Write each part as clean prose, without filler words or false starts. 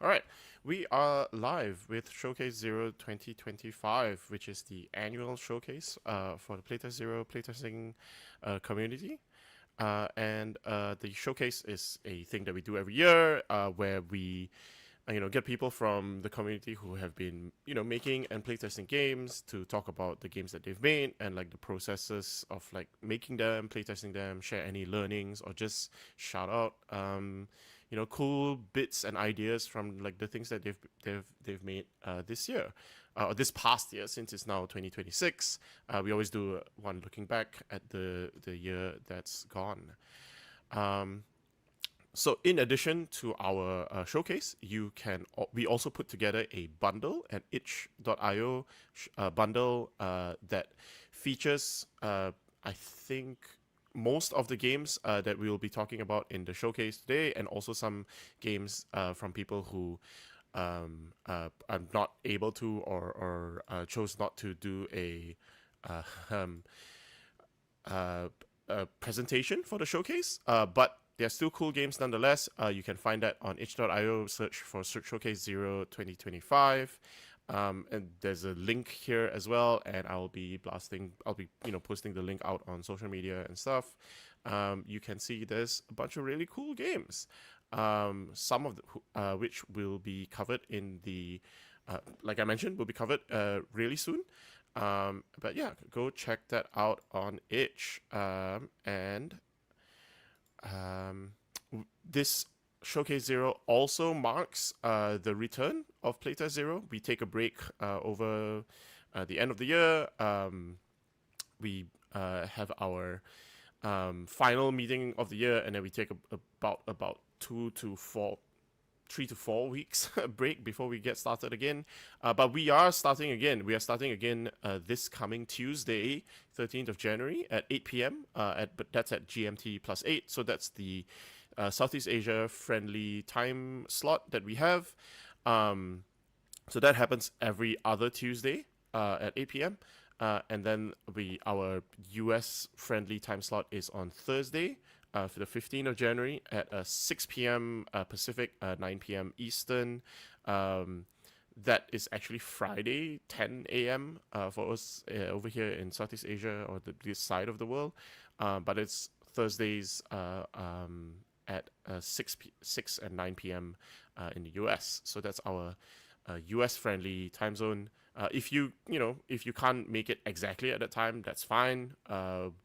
All right, we are live with Showcase Zero 2025, which is the annual showcase for the Playtest Zero playtesting community. And the showcase is a thing that we do every year where we get people from the community who have been, making and playtesting games to talk about the games that they've made and like the processes of like making them, playtesting them, share any learnings, or just shout out, cool bits and ideas from like the things that they've made this year. Or this past year, since it's now 2026, we always do one looking back at the year that's gone. Um, so in addition to our showcase, we also put together a bundle, an itch.io bundle that features, I think, most of the games that we will be talking about in the showcase today, and also some games from people who are not able to or chose not to do uh, um, a presentation for the showcase, but they're still cool games nonetheless. You can find that on itch.io, search for Showcase Zero 2025. And there's a link here as well, and I'll be posting the link out on social media and stuff. You can see there's a bunch of really cool games. Some of which will be covered in like I mentioned, will be covered really soon. But yeah, go check that out on itch. And this Showcase Zero also marks the return of Playtest Zero. We take a break over the end of the year. We have our final meeting of the year, and then we take about 3 to 4 weeks break before we get started again. But we are starting again. We are starting again this coming Tuesday, 13th of January at 8 p.m. But that's at GMT plus 8. So that's the Southeast Asia friendly time slot that we have. So that happens every other Tuesday at 8 p.m. And then our US friendly time slot is on Thursday, for the 15th of January at 6 p.m. Pacific, 9 p.m. Eastern. That is actually Friday, 10 a.m. For us over here in Southeast Asia, or this side of the world. But it's Thursdays at 6 and 9 p.m. In the US. So that's our US friendly time zone. If you can't make it exactly at that time, that's fine.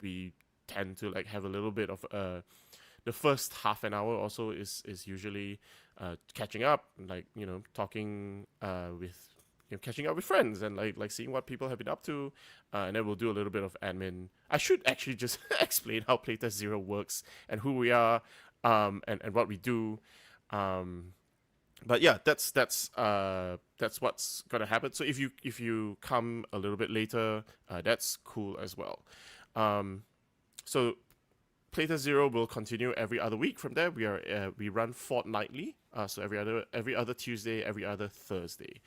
We tend to like have a little bit of the first half an hour or so is usually catching up, like talking with catching up with friends and like seeing what people have been up to, and then we'll do a little bit of admin. I should actually just explain how Playtest Zero works and who we are, and what we do. But yeah, that's what's gonna happen. So if you come a little bit later, that's cool as well. So Playtest Zero will continue every other week. From there, we run fortnightly. So every other Tuesday, every other Thursday.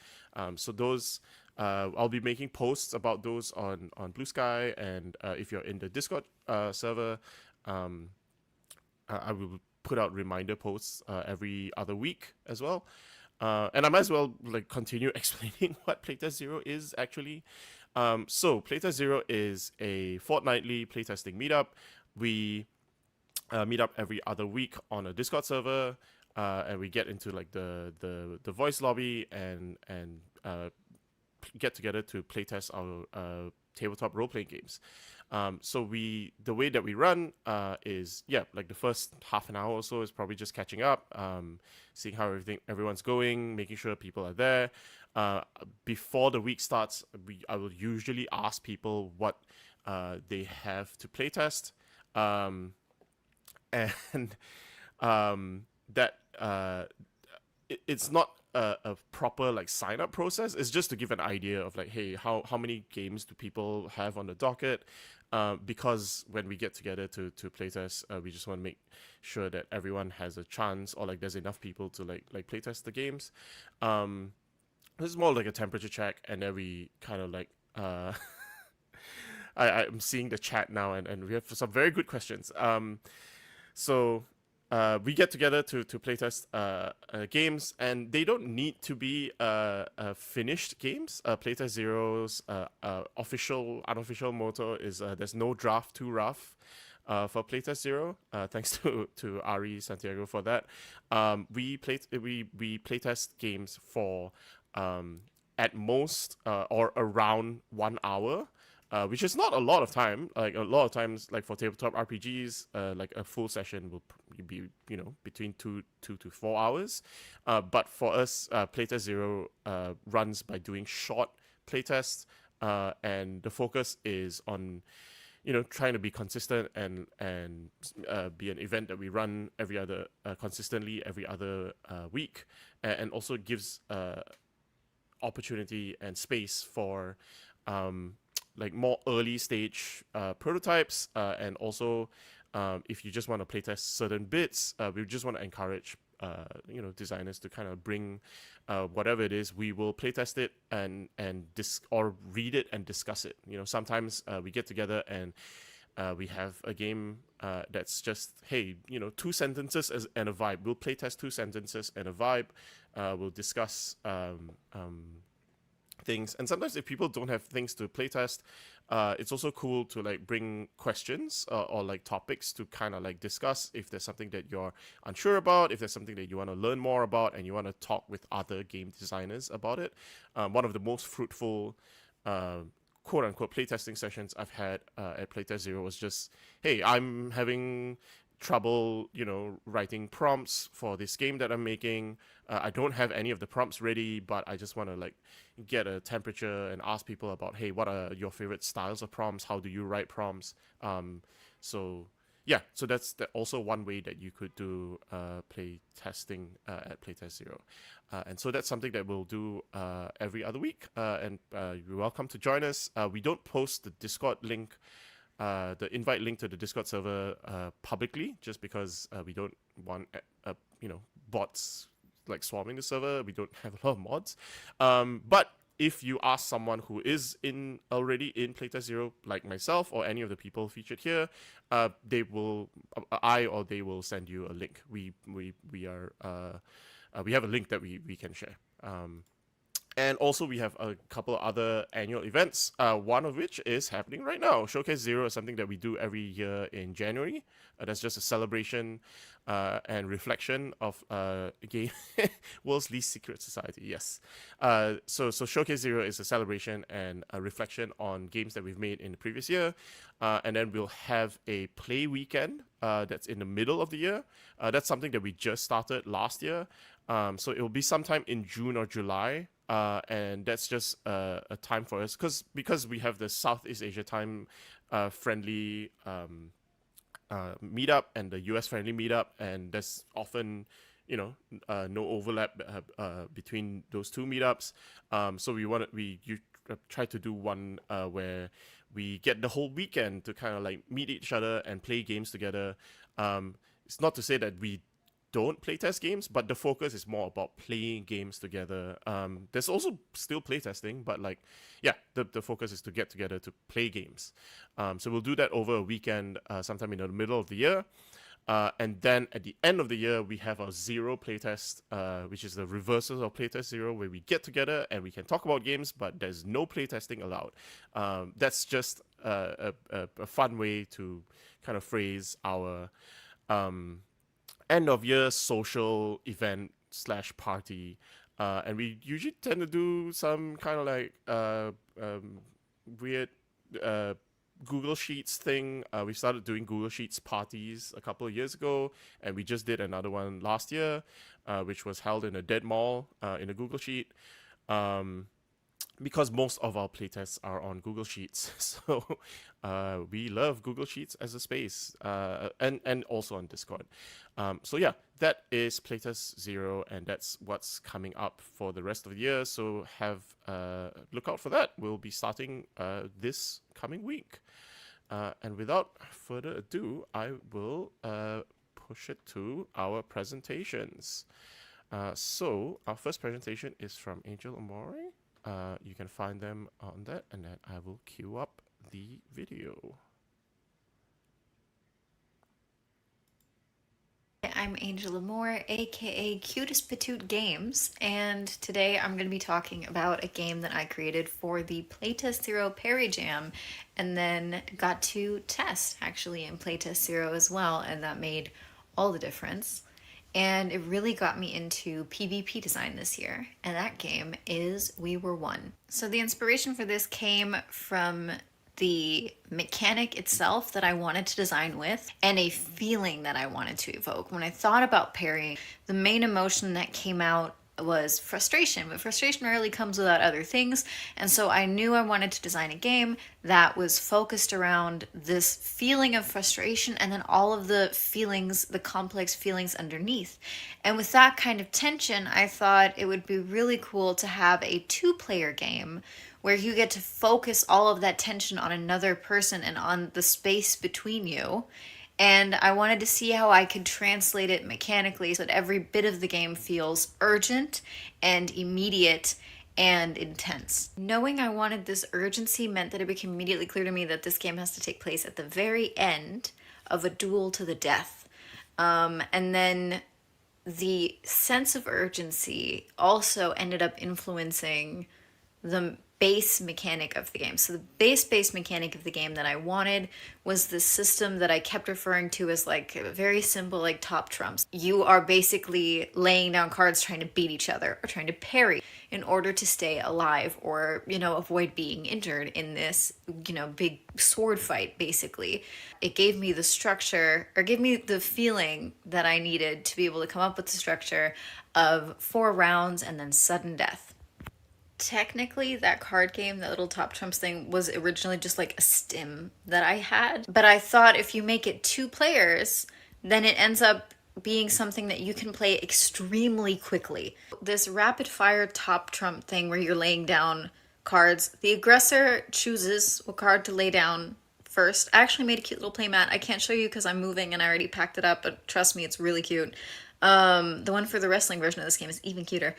So those I'll be making posts about those on Blue Sky, and if you're in the Discord server, I will put out reminder posts every other week as well. And I might as well like continue explaining what Playtest Zero is actually. So Playtest Zero is a fortnightly playtesting meetup. We meet up every other week on a Discord server, and we get into like the voice lobby and get together to playtest our tabletop role playing games. So the way that we run is like the first half an hour or so is probably just catching up, seeing how everyone's going, making sure people are there. Before the week starts, I will usually ask people what they have to playtest, and that it's not a proper like sign up process. It's just to give an idea of like, hey, how many games do people have on the docket? Because when we get together to playtest, we just want to make sure that everyone has a chance, or like there's enough people to like playtest the games. This is more like a temperature check, and then we kind of like I'm seeing the chat now, and we have some very good questions. So we get together to playtest games, and they don't need to be finished games. Playtest Zero's unofficial motto is there's no draft too rough. For Playtest Zero, thanks to Ari Santiago for that. We playtest games for at most or around 1 hour. Which is not a lot of time. Like a lot of times, like for tabletop RPGs, like a full session will be between 2 to 4 hours. But for us, Playtest Zero runs by doing short playtests, and the focus is on trying to be consistent and be an event that we run every other consistently every other week, and also gives opportunity and space for like more early stage prototypes, and also if you just want to playtest certain bits, we just want to encourage designers to kind of bring whatever it is. We will playtest it and or read it and discuss it. Sometimes we get together and we have a game that's just, hey, 2 sentences and a vibe. We'll playtest 2 sentences and a vibe. We'll discuss things, and sometimes if people don't have things to playtest, it's also cool to like bring questions or like topics to kind of like discuss if there's something that you're unsure about, if there's something that you want to learn more about and you want to talk with other game designers about it. One of the most fruitful quote unquote playtesting sessions I've had at Playtest Zero was just, hey, I'm having trouble writing prompts for this game that I'm making. I don't have any of the prompts ready, but I just want to like get a temperature and ask people about, hey, what are your favorite styles of prompts? How do you write prompts? So that's also one way that you could do play testing at Playtest Zero. And so that's something that we'll do every other week, and you're welcome to join us. We don't post the Discord link, the invite link to the Discord server publicly, just because we don't want bots like swarming the server. We don't have a lot of mods, but if you ask someone who is already in Playtest Zero, like myself or any of the people featured here, they will send you a link. We have a link that we can share. And also, we have a couple of other annual events, one of which is happening right now. Showcase Zero is something that we do every year in January. That's just a celebration and reflection of game world's least secret society. Yes. So Showcase Zero is a celebration and a reflection on games that we've made in the previous year. And then we'll have a play weekend that's in the middle of the year. That's something that we just started last year. So it will be sometime in June or July. And that's just a time for us because we have the Southeast Asia time friendly meetup and the US friendly meetup, and there's often no overlap between those two meetups. So we try to do one where we get the whole weekend to kind of like meet each other and play games together. It's not to say that we don't playtest games, but the focus is more about playing games together. There's also still playtesting, but like, yeah, the focus is to get together to play games. So we'll do that over a weekend, sometime in the middle of the year. And then at the end of the year, we have our Zero playtest, which is the reversal of Playtest Zero, where we get together and we can talk about games, but there's no playtesting allowed. That's just a fun way to kind of phrase our end of year social event / party, and we usually tend to do some kind of like weird Google Sheets thing. We started doing Google Sheets parties a couple of years ago, and we just did another one last year, which was held in a dead mall in a Google Sheet. Because most of our playtests are on Google Sheets, so we love Google Sheets as a space, and also on Discord. So yeah, that is Playtest Zero, and that's what's coming up for the rest of the year. So have look out for that. We'll be starting this coming week. And without further ado, I will push it to our presentations. So our first presentation is from Angel Amore. You can find them on that, and then I will queue up the video. I'm Angel Amore, aka Cutest Patoot Games, and today I'm going to be talking about a game that I created for the Playtest Zero Parry Jam, and then got to test actually in Playtest Zero as well, and that made all the difference. And it really got me into PvP design this year, and that game is We Were One. So the inspiration for this came from the mechanic itself that I wanted to design with and a feeling that I wanted to evoke. When I thought about parrying, the main emotion that came out was frustration, but frustration rarely comes without other things, and so I knew I wanted to design a game that was focused around this feeling of frustration and then all of the feelings, the complex feelings underneath. And with that kind of tension, I thought it would be really cool to have a two-player game where you get to focus all of that tension on another person and on the space between you. And I wanted to see how I could translate it mechanically so that every bit of the game feels urgent and immediate and intense. Knowing I wanted this urgency meant that it became immediately clear to me that this game has to take place at the very end of a duel to the death. And then the sense of urgency also ended up influencing the base mechanic of the game. So the base mechanic of the game that I wanted was this system that I kept referring to as like very simple, like top trumps. You are basically laying down cards trying to beat each other or trying to parry in order to stay alive or, avoid being injured in this, big sword fight, basically. It gave me the structure, or gave me the feeling that I needed to be able to come up with the structure of 4 rounds and then sudden death. Technically, that card game, that little top trumps thing, was originally just like a stim that I had. But I thought if you make it 2 players, then it ends up being something that you can play extremely quickly. This rapid fire top trump thing where you're laying down cards, the aggressor chooses what card to lay down first. I actually made a cute little playmat. I can't show you because I'm moving and I already packed it up, but trust me, it's really cute. The one for the wrestling version of this game is even cuter.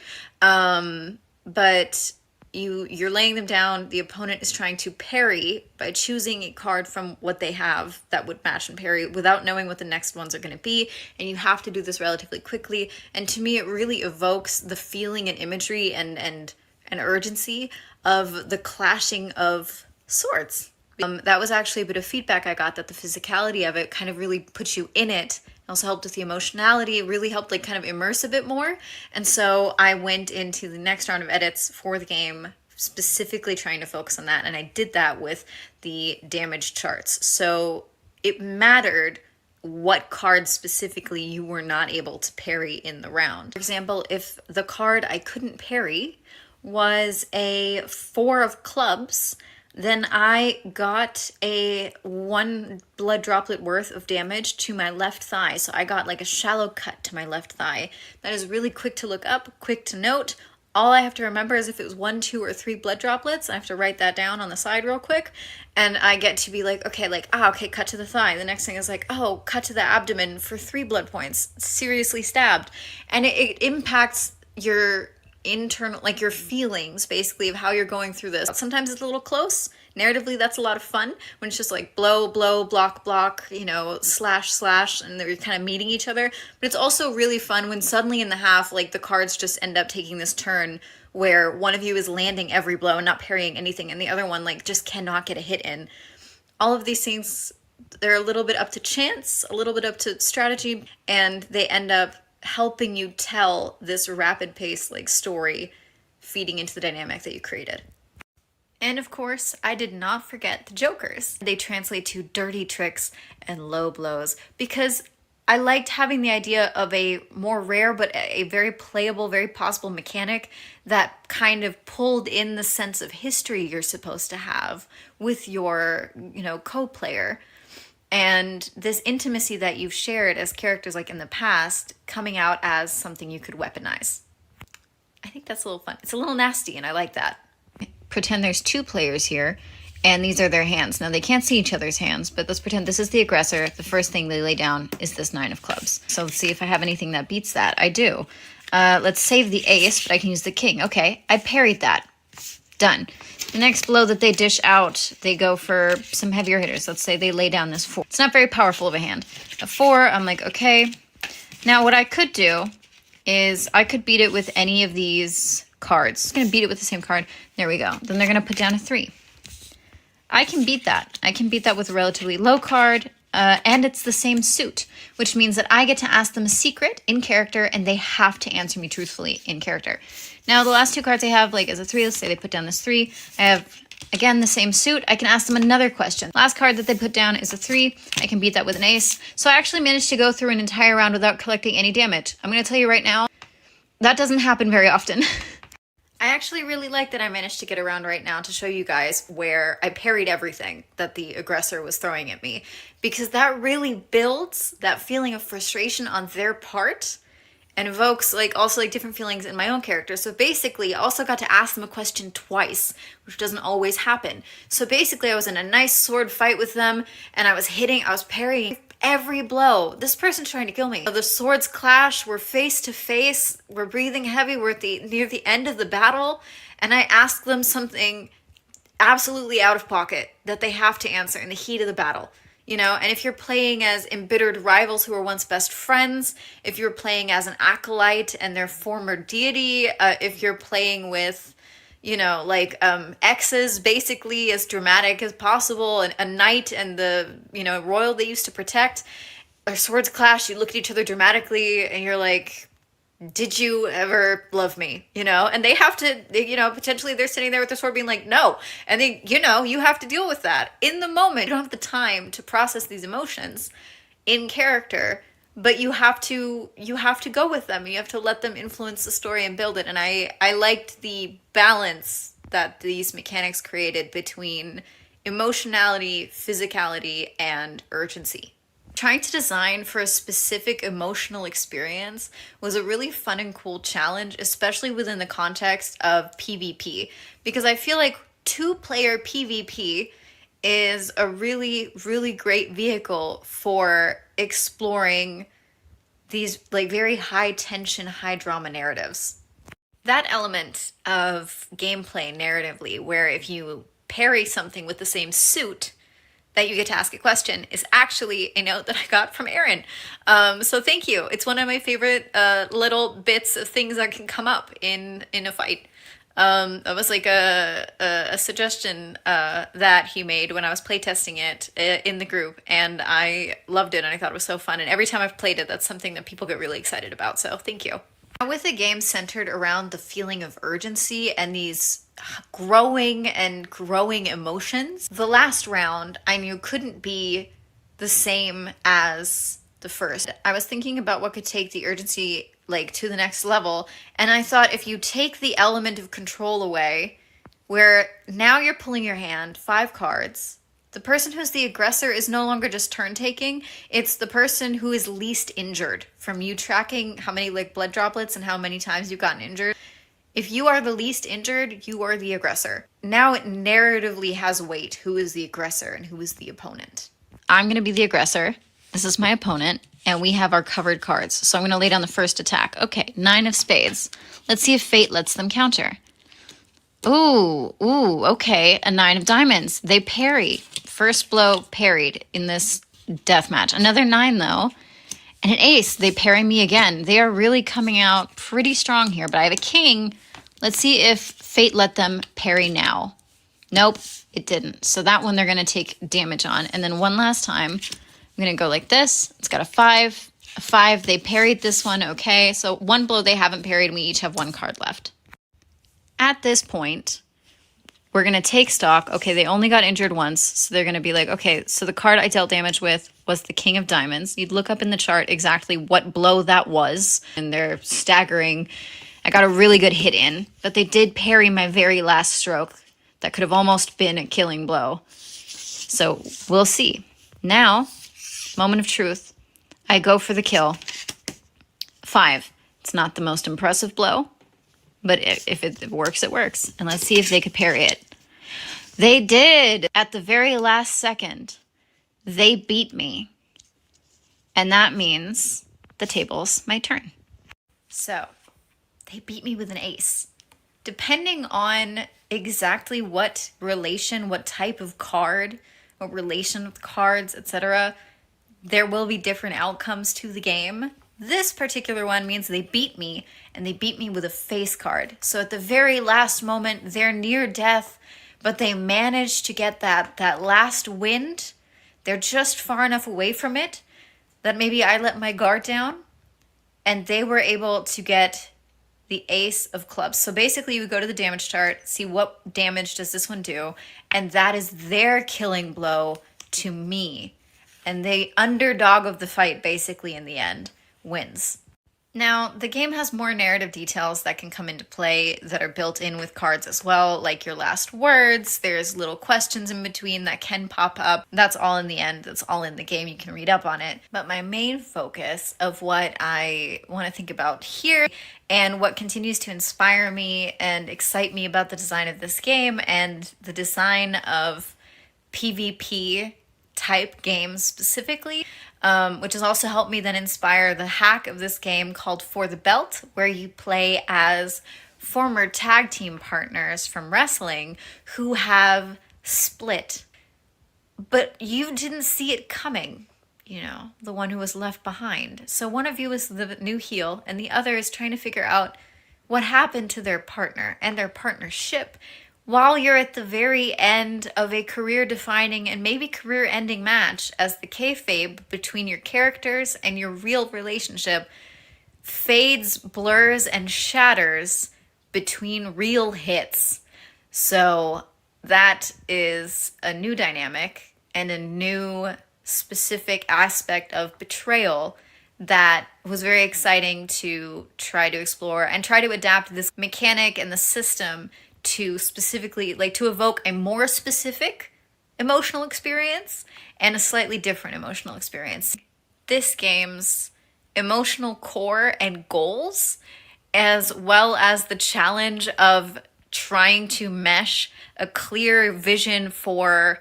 But you're laying them down. The opponent is trying to parry by choosing a card from what they have that would match and parry without knowing what the next ones are going to be. And you have to do this relatively quickly. And to me, it really evokes the feeling and imagery and urgency of the clashing of swords. That was actually a bit of feedback I got, that the physicality of it kind of really puts you in it. Also helped with the emotionality. It really helped kind of immerse a bit more. And so I went into the next round of edits for the game specifically trying to focus on that. And I did that with the damage charts. So it mattered what card specifically you were not able to parry in the round. For example, if the card I couldn't parry was a 4 of clubs, then I got a 1 blood droplet worth of damage to my left thigh. So I got like a shallow cut to my left thigh. That is really quick to look up, quick to note. All I have to remember is if it was 1, 2, or 3 blood droplets. I have to write that down on the side real quick. And I get to be like, okay, cut to the thigh. The next thing is like, oh, cut to the abdomen for 3 blood points. Seriously stabbed. And it impacts your internal, like your feelings basically of how you're going through this. Sometimes it's a little close. Narratively, that's a lot of fun when it's just like blow, blow, block, block, slash, slash, and they're kind of meeting each other. But it's also really fun when suddenly in the half, like the cards just end up taking this turn where one of you is landing every blow and not parrying anything, and the other one like just cannot get a hit in. All of these things, they're a little bit up to chance, a little bit up to strategy, and they end up helping you tell this rapid pace like story, feeding into the dynamic that you created. And of course, I did not forget the jokers. They translate to dirty tricks and low blows because I liked having the idea of a more rare but a very playable, very possible mechanic that kind of pulled in the sense of history you're supposed to have with your, co-player. And this intimacy that you've shared as characters like in the past coming out as something you could weaponize. I think that's a little fun. It's a little nasty and I like that. Pretend there's 2 players here and these are their hands. Now they can't see each other's hands, but let's pretend this is the aggressor. The first thing they lay down is this 9 of clubs. So let's see if I have anything that beats that. I do. Let's save the ace, but I can use the king. Okay, I parried that. Done. The next blow that they dish out, they go for some heavier hitters. Let's say they lay down this 4. It's not very powerful of a hand. A 4, I'm like, okay. Now, what I could do is I could beat it with any of these cards. It's going to beat it with the same card. There we go. Then they're going to put down a 3. I can beat that. I can beat that with a relatively low card, and it's the same suit, which means that I get to ask them a secret in character, and they have to answer me truthfully in character. Now, the last 2 cards I have, like, as a 3, let's say they put down this 3. I have, again, the same suit. I can ask them another question. Last card that they put down is a 3. I can beat that with an ace. So I actually managed to go through an entire round without collecting any damage. I'm going to tell you right now, that doesn't happen very often. I actually really like that I managed to get around right now to show you guys where I parried everything that the aggressor was throwing at me, because that really builds that feeling of frustration on their part and evokes also different feelings in my own character. So basically, I also got to ask them a question twice, which doesn't always happen. So basically, I was in a nice sword fight with them, and I was parrying every blow. This person's trying to kill me. The swords clash, we're face to face, we're breathing heavy, we're at near the end of the battle, and I ask them something absolutely out of pocket that they have to answer in the heat of the battle. And if you're playing as embittered rivals who were once best friends, if you're playing as an acolyte and their former deity, if you're playing with, exes, basically as dramatic as possible, and a knight and the, royal they used to protect, our swords clash, you look at each other dramatically, and you're like, did you ever love me? And they have to, potentially they're sitting there with their sword being like, no. And they, you have to deal with that in the moment. You don't have the time to process these emotions in character, but you have to go with them. You have to let them influence the story and build it. And I liked the balance that these mechanics created between emotionality, physicality, and urgency. Trying to design for a specific emotional experience was a really fun and cool challenge, especially within the context of PvP, because I feel like 2-player PvP is a really, really great vehicle for exploring these very high tension, high drama narratives. That element of gameplay narratively, where if you parry something with the same suit, that you get to ask a question, is actually a note that I got from Aaron. So thank you. It's one of my favorite little bits of things that can come up in a fight. It was a suggestion that he made when I was playtesting it in the group, and I loved it, and I thought it was so fun. And every time I've played it, that's something that people get really excited about. So thank you. With a game centered around the feeling of urgency and these growing emotions, the last round I knew couldn't be the same as the first. I was thinking about what could take the urgency to the next level, and I thought if you take the element of control away, where now you're pulling your hand 5 cards, the person who's the aggressor is no longer just turn taking, it's the person who is least injured from you tracking how many blood droplets and how many times you've gotten injured. If you are the least injured, you are the aggressor. Now it narratively has weight. Who is the aggressor and who is the opponent? I'm going to be the aggressor. This is my opponent, and we have our covered cards. So I'm going to lay down the first attack. Okay, 9 of spades. Let's see if fate lets them counter. Ooh, okay, a 9 of diamonds. They parry. First blow parried in this death match. Another 9, though. And an ace. They parry me again. They are really coming out pretty strong here, but I have a king. Let's see if fate let them parry now. Nope, it didn't. So that one they're going to take damage on. And then one last time, I'm going to go like this. It's got a 5. A 5, they parried this one. Okay, so 1 blow they haven't parried, and we each have 1 card left. At this point, we're going to take stock. Okay, they only got injured once, so they're going to be like, okay, so the card I dealt damage with was the king of diamonds. You'd look up in the chart exactly what blow that was, and they're staggering. I got a really good hit in, but they did parry my very last stroke. That could have almost been a killing blow. So we'll see. Now, moment of truth. I go for the kill. 5. It's not the most impressive blow, but if it works, it works. And let's see if they could parry it. They did. At the very last second, they beat me. And that means the table's my turn. So, they beat me with an ace. Depending on exactly what relation, what type of card, what relation with cards, etc., there will be different outcomes to the game. This particular one means they beat me, and they beat me with a face card. So at the very last moment, they're near death, but they manage to get that last wind. They're just far enough away from it that maybe I let my guard down, and they were able to get the ace of clubs. So basically you would go to the damage chart, see what damage does this one do, and that is their killing blow to me. And the underdog of the fight, basically, in the end, wins. Now, the game has more narrative details that can come into play that are built in with cards as well, like your last words. There's little questions in between that can pop up. That's all in the end. That's all in the game. You can read up on it. But my main focus of what I want to think about here and what continues to inspire me and excite me about the design of this game and the design of PvP type games specifically, which has also helped me then inspire the hack of this game called For the Belt, where you play as former tag team partners from wrestling who have split. But you didn't see it coming, the one who was left behind. So one of you is the new heel, and the other is trying to figure out what happened to their partner and their partnership while you're at the very end of a career-defining and maybe career-ending match, as the kayfabe between your characters and your real relationship fades, blurs, and shatters between real hits. So that is a new dynamic and a new specific aspect of betrayal that was very exciting to try to explore and try to adapt this mechanic and the system to specifically, to evoke a more specific emotional experience and a slightly different emotional experience. This game's emotional core and goals, as well as the challenge of trying to mesh a clear vision for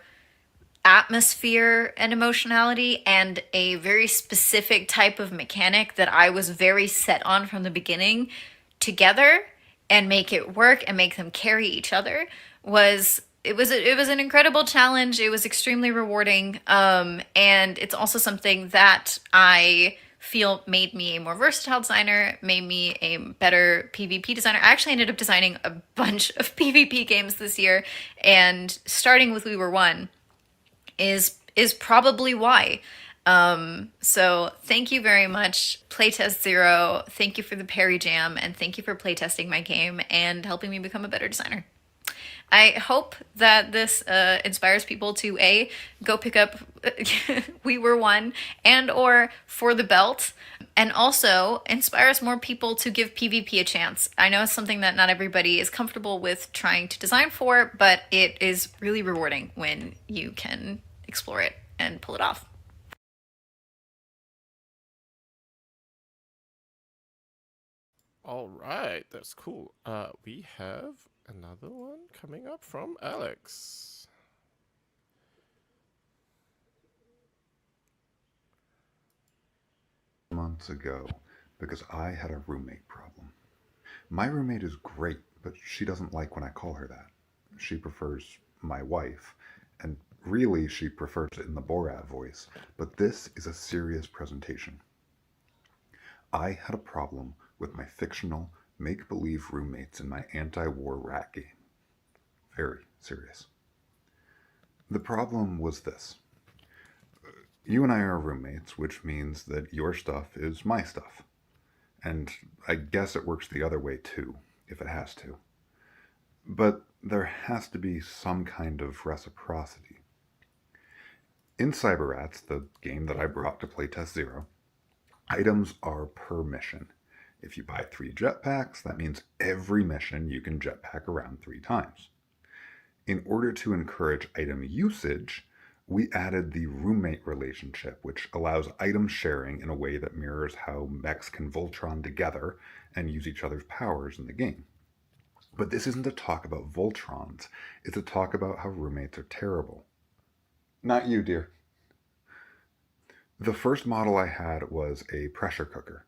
atmosphere and emotionality and a very specific type of mechanic that I was very set on from the beginning together, and make it work and make them carry each other was an incredible challenge. It was extremely rewarding, and it's also something that I feel made me a more versatile designer, made me a better PvP designer. I actually ended up designing a bunch of PvP games this year, and starting with We Were One is probably why. So thank you very much, Playtest Zero. Thank you for the Perry Jam, and thank you for playtesting my game and helping me become a better designer. I hope that this inspires people to go pick up We Were One and or For the Belt, and also inspires more people to give PvP a chance. I know it's something that not everybody is comfortable with trying to design for, but it is really rewarding when you can explore it and pull it off. All right, that's cool. We have another one coming up from Alex. Months ago, because I had a roommate problem. My roommate is great, but she doesn't like when I call her that. She prefers my wife, and really she prefers it in the Borat voice, but this is a serious presentation. I had a problem with my fictional, make-believe roommates in my anti-war rat game. Very serious. The problem was this. You and I are roommates, which means that your stuff is my stuff. And I guess it works the other way too, if it has to. But there has to be some kind of reciprocity. In Cyberrats, the game that I brought to Playtest Zero, items are per mission. If you buy 3 jetpacks, that means every mission you can jetpack around 3 times. In order to encourage item usage, we added the roommate relationship, which allows item sharing in a way that mirrors how mechs can Voltron together and use each other's powers in the game. But this isn't a talk about Voltrons, it's a talk about how roommates are terrible. Not you, dear. The first model I had was a pressure cooker.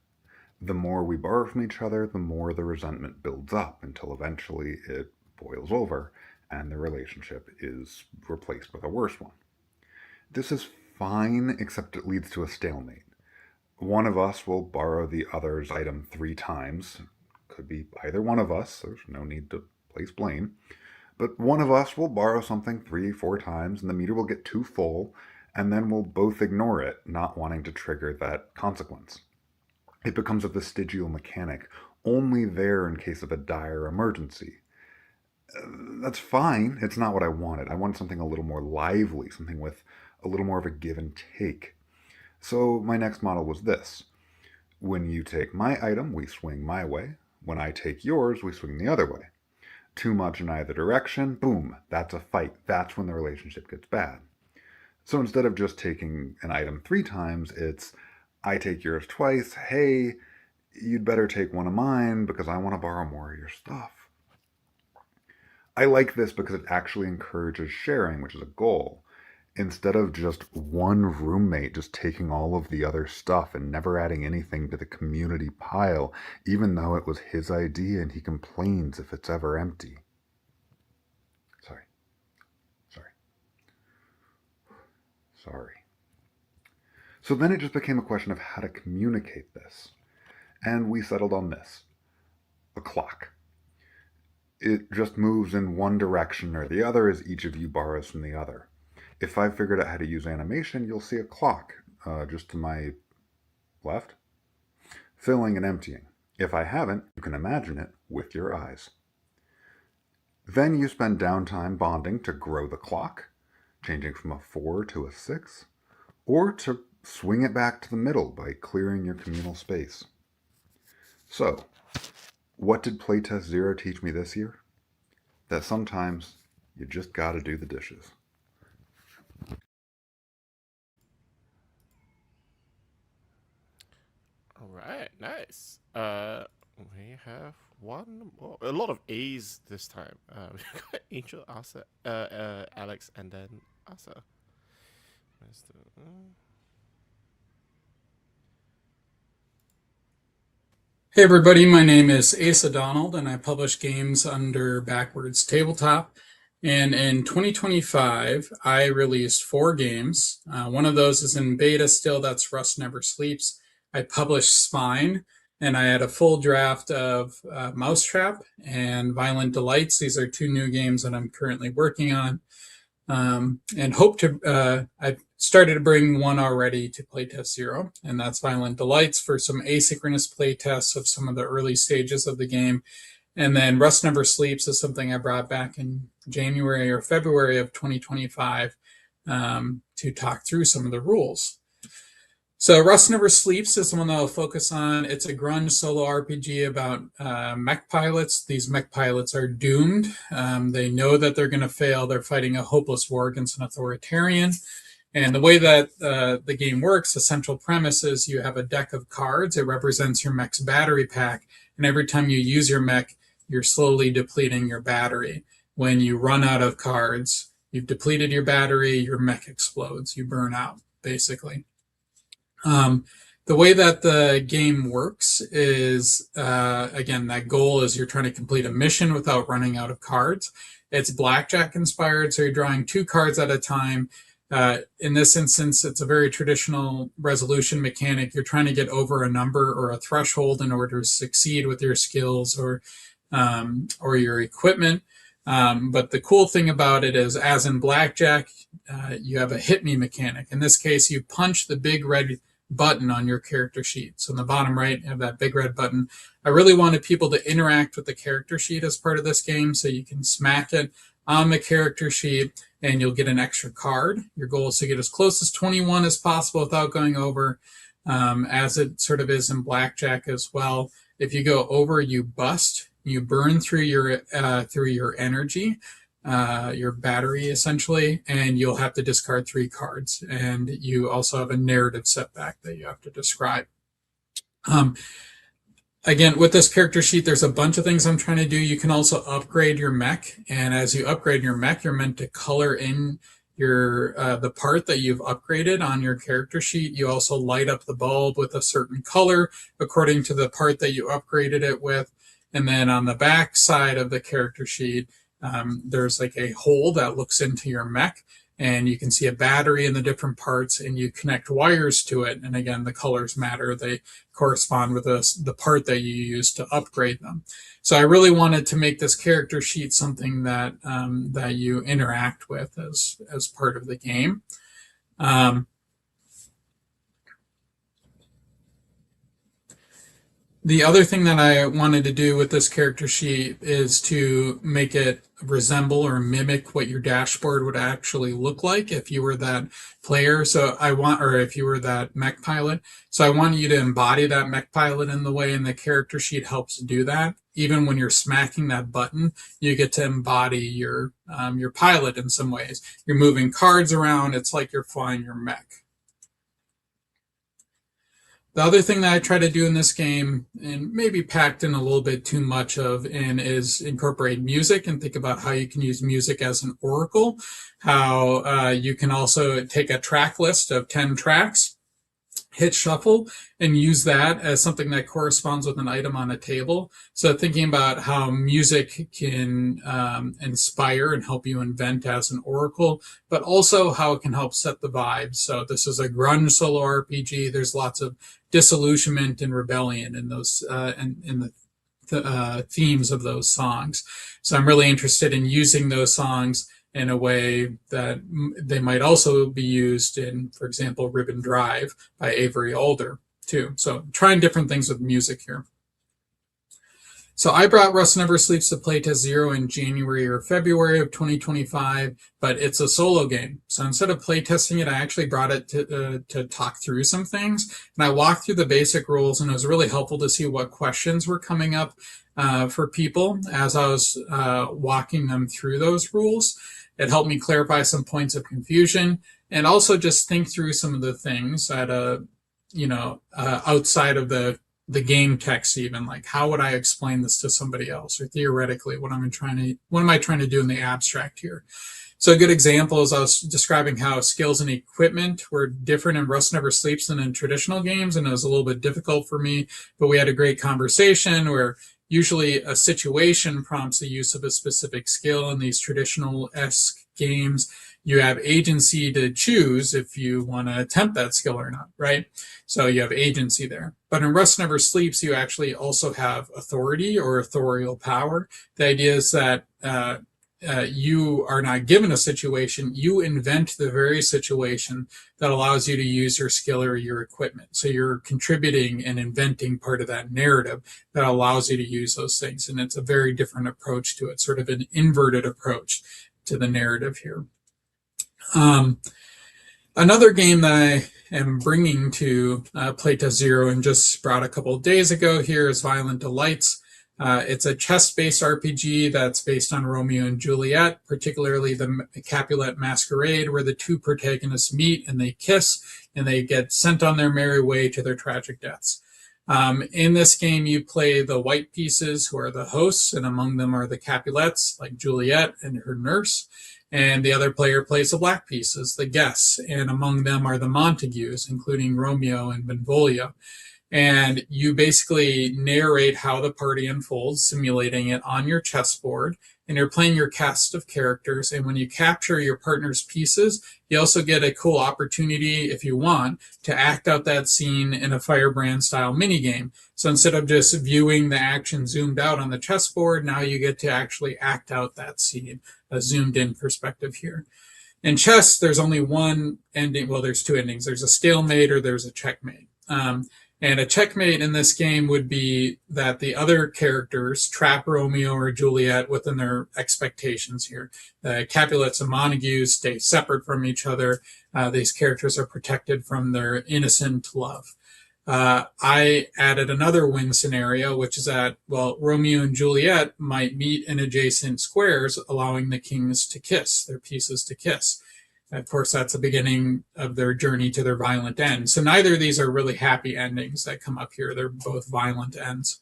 The more we borrow from each other, the more the resentment builds up until eventually it boils over and the relationship is replaced with a worse one. This is fine, except it leads to a stalemate. One of us will borrow the other's item 3 times. Could be either one of us, there's no need to place blame. But one of us will borrow something 3, 4 times, and the meter will get too full, and then we'll both ignore it, not wanting to trigger that consequence. It becomes a vestigial mechanic, only there in case of a dire emergency. That's fine. It's not what I wanted. I wanted something a little more lively, something with a little more of a give and take. So my next model was this. When you take my item, we swing my way. When I take yours, we swing the other way. Too much in either direction, boom, that's a fight. That's when the relationship gets bad. So instead of just taking an item 3 times, it's I take yours twice. Hey, you'd better take one of mine because I want to borrow more of your stuff. I like this because it actually encourages sharing, which is a goal. Instead of just one roommate just taking all of the other stuff and never adding anything to the community pile, even though it was his idea and he complains if it's ever empty. Sorry. So then it just became a question of how to communicate this. And we settled on this. A clock. It just moves in one direction or the other as each of you borrows from the other. If I've figured out how to use animation, you'll see a clock just to my left, filling and emptying. If I haven't, you can imagine it with your eyes. Then you spend downtime bonding to grow the clock, changing from a 4 to a 6, or to swing it back to the middle by clearing your communal space. So, what did Playtest Zero teach me this year? That sometimes you just gotta do the dishes. All right, nice. We have one more. A lot of A's this time. We've got Angel, Asa, Alex, and then Asa. Where's the? Hey everybody, my name is Asa Donald and I publish games under Backwards Tabletop. And in 2025, I released 4 games. One of those is in beta still, that's Rust Never Sleeps. I published Spine, and I had a full draft of Mousetrap and Violent Delights. These are 2 new games that I'm currently working on. And hope to, I've started to bring one already to Playtest Zero, and that's Violent Delights for some asynchronous playtests of some of the early stages of the game. And then Rust Never Sleeps is something I brought back in January or February of 2025 to talk through some of the rules. So Rust Never Sleeps is the one that I'll focus on. It's a grunge solo RPG about mech pilots. These mech pilots are doomed. They know that they're going to fail. They're fighting a hopeless war against an authoritarian. And the way that the game works, the central premise is you have a deck of cards. It represents your mech's battery pack. And every time you use your mech, you're slowly depleting your battery. When you run out of cards, you've depleted your battery, your mech explodes. You burn out, basically. The way that the game works is, again, that goal is you're trying to complete a mission without running out of cards. It's blackjack inspired, so you're drawing 2 cards at a time. In this instance, it's a very traditional resolution mechanic. You're trying to get over a number or a threshold in order to succeed with your skills or your equipment. But the cool thing about it is, as in blackjack, you have a hit me mechanic. In this case, you punch the big red button on your character sheet. So in the bottom right, you have that big red button. I really wanted people to interact with the character sheet as part of this game, so you can smack it on the character sheet and you'll get an extra card. Your goal is to get as close as 21 as possible without going over, as it sort of is in blackjack as well. If you go over, you bust. You burn through your energy, your battery essentially, and you'll have to discard 3 cards. And you also have a narrative setback that you have to describe. Again, with this character sheet, there's a bunch of things I'm trying to do. You can also upgrade your mech, and as you upgrade your mech, you're meant to color in your the part that you've upgraded on your character sheet. You also light up the bulb with a certain color according to the part that you upgraded it with. And then on the back side of the character sheet, there's like a hole that looks into your mech. and you can see a battery in the different parts, and you connect wires to it. And again, the colors matter. They correspond with the part that you use to upgrade them. So I really wanted to make this character sheet something that that you interact with as part of the game. The other thing that I wanted to do with this character sheet is to make it resemble or mimic what your dashboard would actually look like if you were that player. Or if you were that mech pilot. So I want you to embody that mech pilot in the way, and the character sheet helps do that. Even when you're smacking that button, you get to embody your pilot in some ways. You're moving cards around. It's like you're flying your mech. The other thing that I try to do in this game, and maybe packed in a little bit too much of, is incorporate music and think about how you can use music as an oracle, how you can also take a track list of 10 tracks, hit shuffle, and use that as something that corresponds with an item on a table. So thinking about how music can inspire and help you invent as an oracle, but also how it can help set the vibe. So this is a grunge solo RPG. There's lots of disillusionment and rebellion in those in the themes of those songs. So I'm really interested in using those songs in a way that they might also be used in, for example, Ribbon Drive by Avery Alder too. So trying different things with music here. So I brought Rust Never Sleeps to Playtest Zero in January or February of 2025, but it's a solo game. So instead of playtesting it, I actually brought it to talk through some things. And I walked through the basic rules, and it was really helpful to see what questions were coming up for people as I was walking them through those rules. It helped me clarify some points of confusion, and also just think through some of the things at outside of the game text, even like how would I explain this to somebody else, or theoretically what am I trying to do in the abstract here. So a good example is I was describing how skills and equipment were different in Rust Never Sleeps than in traditional games, and it was a little bit difficult for me, but we had a great conversation where usually a situation prompts the use of a specific skill. In these traditional-esque games, you have agency to choose if you want to attempt that skill or not, right? So you have agency there. But in Rust Never Sleeps, you actually also have authority or authorial power. The idea is that you are not given a situation, you invent the very situation that allows you to use your skill or your equipment. So you're contributing and inventing part of that narrative that allows you to use those things. And it's a very different approach to it, sort of an inverted approach to the narrative here. Another game that I am bringing to Playtest Zero and just brought a couple of days ago here is Violent Delights. It's a chess-based RPG that's based on Romeo and Juliet, particularly the Capulet Masquerade, where the two protagonists meet and they kiss and they get sent on their merry way to their tragic deaths. In this game, you play the white pieces, who are the hosts, and among them are the Capulets, like Juliet and her nurse. And the other player plays the black pieces, the guests, and among them are the Montagues, including Romeo and Benvolio. And you basically narrate how the party unfolds, simulating it on your chessboard, and you're playing your cast of characters. And when you capture your partner's pieces, you also get a cool opportunity, if you want, to act out that scene in a Firebrand style minigame. So instead of just viewing the action zoomed out on the chessboard, now you get to actually act out that scene, a zoomed in perspective here. In chess, there's only one ending. Well, there's two endings. There's a stalemate or there's a checkmate. And a checkmate in this game would be that the other characters trap Romeo or Juliet within their expectations here. The Capulets and Montagues stay separate from each other. These characters are protected from their innocent love. I added another win scenario, which is that, well, Romeo and Juliet might meet in adjacent squares, allowing the kings to kiss, their pieces to kiss. Of course, that's the beginning of their journey to their violent end. So neither of these are really happy endings that come up here. They're both violent ends.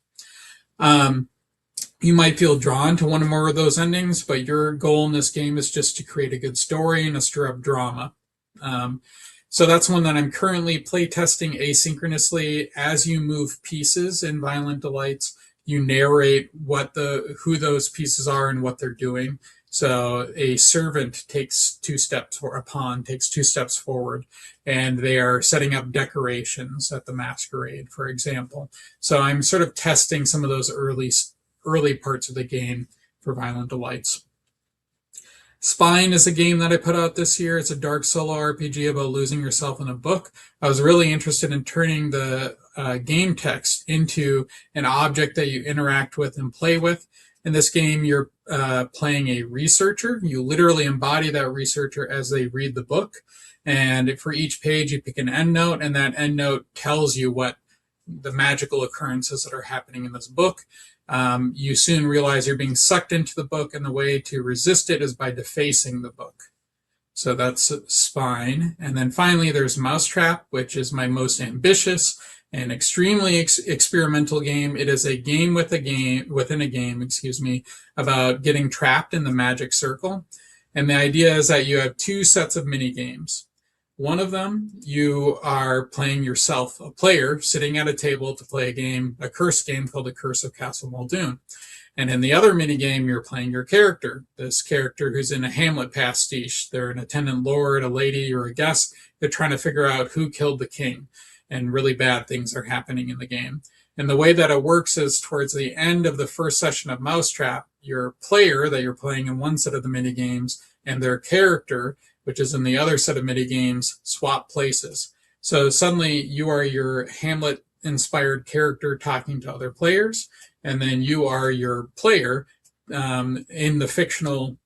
You might feel drawn to one or more of those endings, but your goal in this game is just to create a good story and to stir up drama. So that's one that I'm currently playtesting asynchronously. As you move pieces in Violent Delights, you narrate who those pieces are and what they're doing. So a servant takes 2 steps, or a pawn takes 2 steps forward, and they are setting up decorations at the masquerade, for example. So I'm sort of testing some of those early parts of the game for Violent Delights. Spine is a game that I put out this year. It's a dark solo RPG about losing yourself in a book. I was really interested in turning the game text into an object that you interact with and play with. In this game, you're playing a researcher. You literally embody that researcher as they read the book. And for each page, you pick an endnote, and that endnote tells you what the magical occurrences that are happening in this book. You soon realize you're being sucked into the book, and the way to resist it is by defacing the book. So that's Spine. And then finally, there's Mousetrap, which is my most ambitious and extremely experimental game. It is a game within a game, about getting trapped in the magic circle. And the idea is that you have 2 sets of mini games. One of them, you are playing yourself, a player, sitting at a table to play a cursed game called The Curse of Castle Muldoon. And in the other minigame, you're playing your character, this character who's in a Hamlet pastiche. They're an attendant lord, a lady, or a guest. They're trying to figure out who killed the king, and really bad things are happening in the game. And the way that it works is towards the end of the first session of Mousetrap, your player that you're playing in one set of the minigames and their character, which is in the other set of minigames, swap places. So suddenly you are your Hamlet-inspired character talking to other players, and then you are your player in the fictional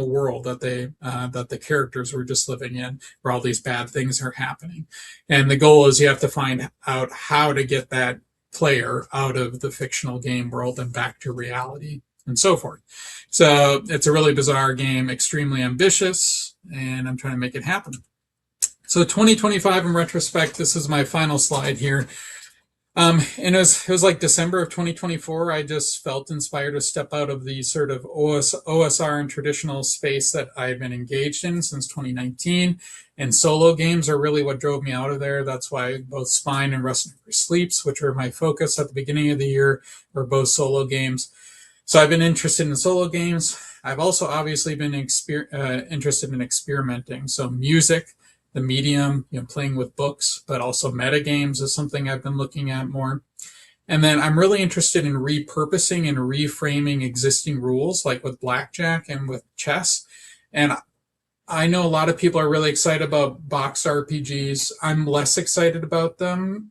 world that the characters were just living in, where all these bad things are happening. And the goal is you have to find out how to get that player out of the fictional game world and back to reality, and so forth. So it's a really bizarre game, extremely ambitious, and I'm trying to make it happen. So 2025 in retrospect, this is my final slide here. And it was like December of 2024. I just felt inspired to step out of the sort of OSR and traditional space that I've been engaged in since 2019. And solo games are really what drove me out of there. That's why both Spine and Rust Never Sleeps, which were my focus at the beginning of the year, were both solo games. So I've been interested in solo games. I've also obviously been interested in experimenting. So music, the medium, playing with books, but also metagames is something I've been looking at more. And then I'm really interested in repurposing and reframing existing rules, like with blackjack and with chess. And I know a lot of people are really excited about box RPGs. I'm less excited about them.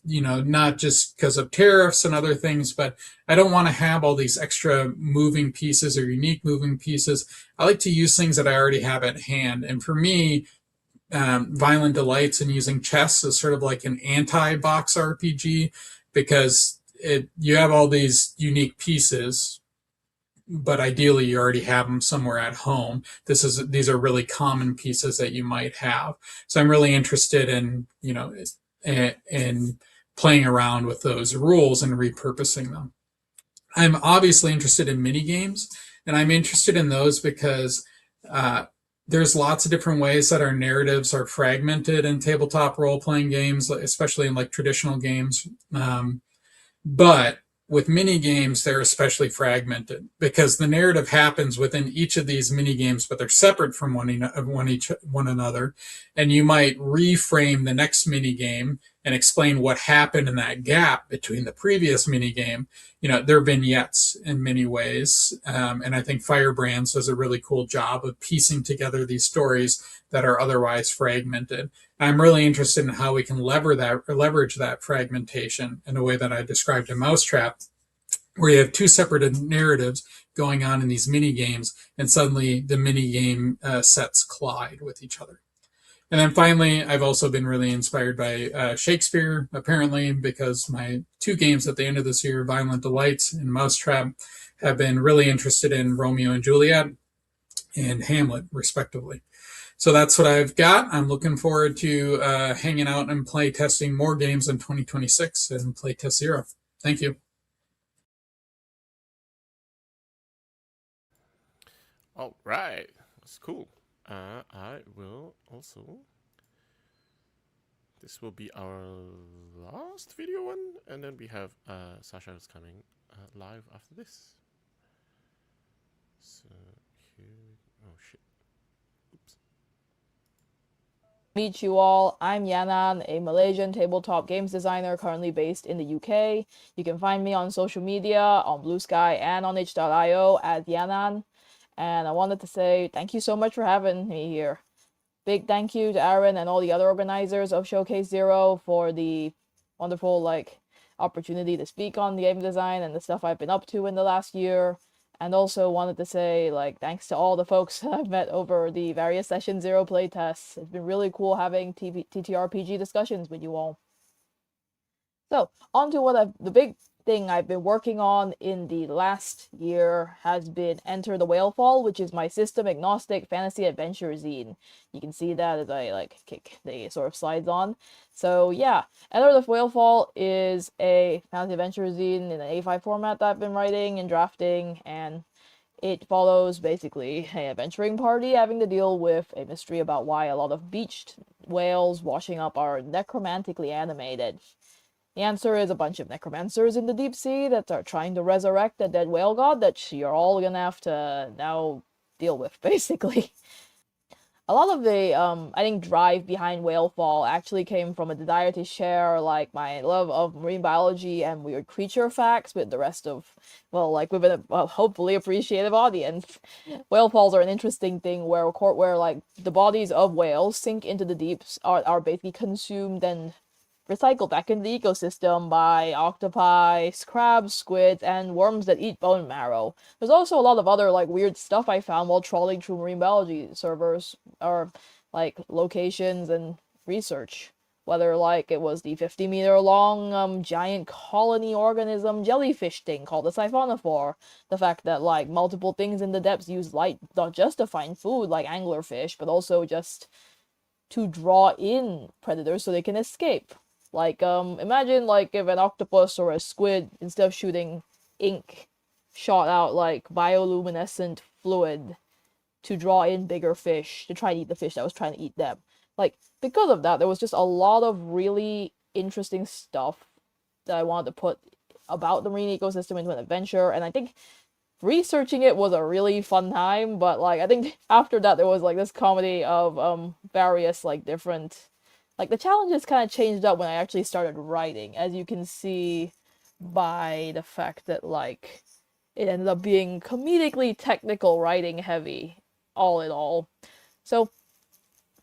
Not just because of tariffs and other things, but I don't want to have all these extra moving pieces or unique moving pieces. I like to use things that I already have at hand. And for me, Violent Delights and using chess is sort of like an anti-box RPG, because you have all these unique pieces, but ideally you already have them somewhere at home. These are really common pieces that you might have. So I'm really interested in playing around with those rules and repurposing them. I'm obviously interested in mini games, and I'm interested in those because there's lots of different ways that our narratives are fragmented in tabletop role-playing games, especially in like traditional games. But with mini games, they're especially fragmented because the narrative happens within each of these mini games, but they're separate from one another. And you might reframe the next mini game and explain what happened in that gap between the previous mini game. They're vignettes in many ways. And I think Firebrands does a really cool job of piecing together these stories that are otherwise fragmented. I'm really interested in how we can leverage that fragmentation in a way that I described in Mousetrap, where you have 2 separate narratives going on in these mini games, and suddenly the mini game sets collide with each other. And then finally, I've also been really inspired by Shakespeare, apparently, because my 2 games at the end of this year, Violent Delights and Mousetrap, have been really interested in Romeo and Juliet and Hamlet, respectively. So that's what I've got. I'm looking forward to hanging out and play testing more games in 2026 and Playtest Zero. Thank you. All right, that's cool. I will also. This will be our last video one, and then we have Sasha is coming live after this. So Oh shit. Oops. Meet you all. I'm Yanahn, a Malaysian tabletop games designer currently based in the UK. You can find me on social media, on Blue Sky and on itch.io as Yanahn. And I wanted to say thank you so much for having me here. Big thank you to Aaron and all the other organizers of Showcase Zero for the wonderful opportunity to speak on the game design and the stuff I've been up to in the last year. And also wanted to say thanks to all the folks I've met over the various Session Zero playtests. It's been really cool having TTRPG discussions with you all. So, on to the big thing I've been working on in the last year has been Enter the Whalefall, which is my system agnostic fantasy adventure zine. You can see that as I kick the sort of slides on. So yeah, Enter the Whalefall is a fantasy adventure zine in an A5 format that I've been writing and drafting, and it follows basically an adventuring party having to deal with a mystery about why a lot of beached whales washing up are necromantically animated. The answer is a bunch of necromancers in the deep sea that are trying to resurrect a dead whale god that you're all gonna have to now deal with, basically. A lot of the, I think, drive behind Whalefall actually came from a desire to share, my love of marine biology and weird creature facts with the rest of, with a hopefully appreciative audience. Whalefalls are an interesting thing where the bodies of whales sink into the deeps, are basically consumed and recycled back into the ecosystem by octopi, crabs, squids, and worms that eat bone marrow. There's also a lot of other weird stuff I found while trawling through marine biology servers or locations and research. Whether it was the 50-meter long giant colony organism jellyfish thing called the siphonophore, the fact that multiple things in the depths use light not just to find food like anglerfish, but also just to draw in predators so they can escape. Imagine if an octopus or a squid, instead of shooting ink, shot out bioluminescent fluid to draw in bigger fish to try and eat the fish that was trying to eat them. Because of that, there was just a lot of really interesting stuff that I wanted to put about the marine ecosystem into an adventure, and I think researching it was a really fun time, but I think after that there was this comedy of various different the challenges kind of changed up when I actually started writing, as you can see by the fact that it ended up being comedically technical writing heavy all in all. So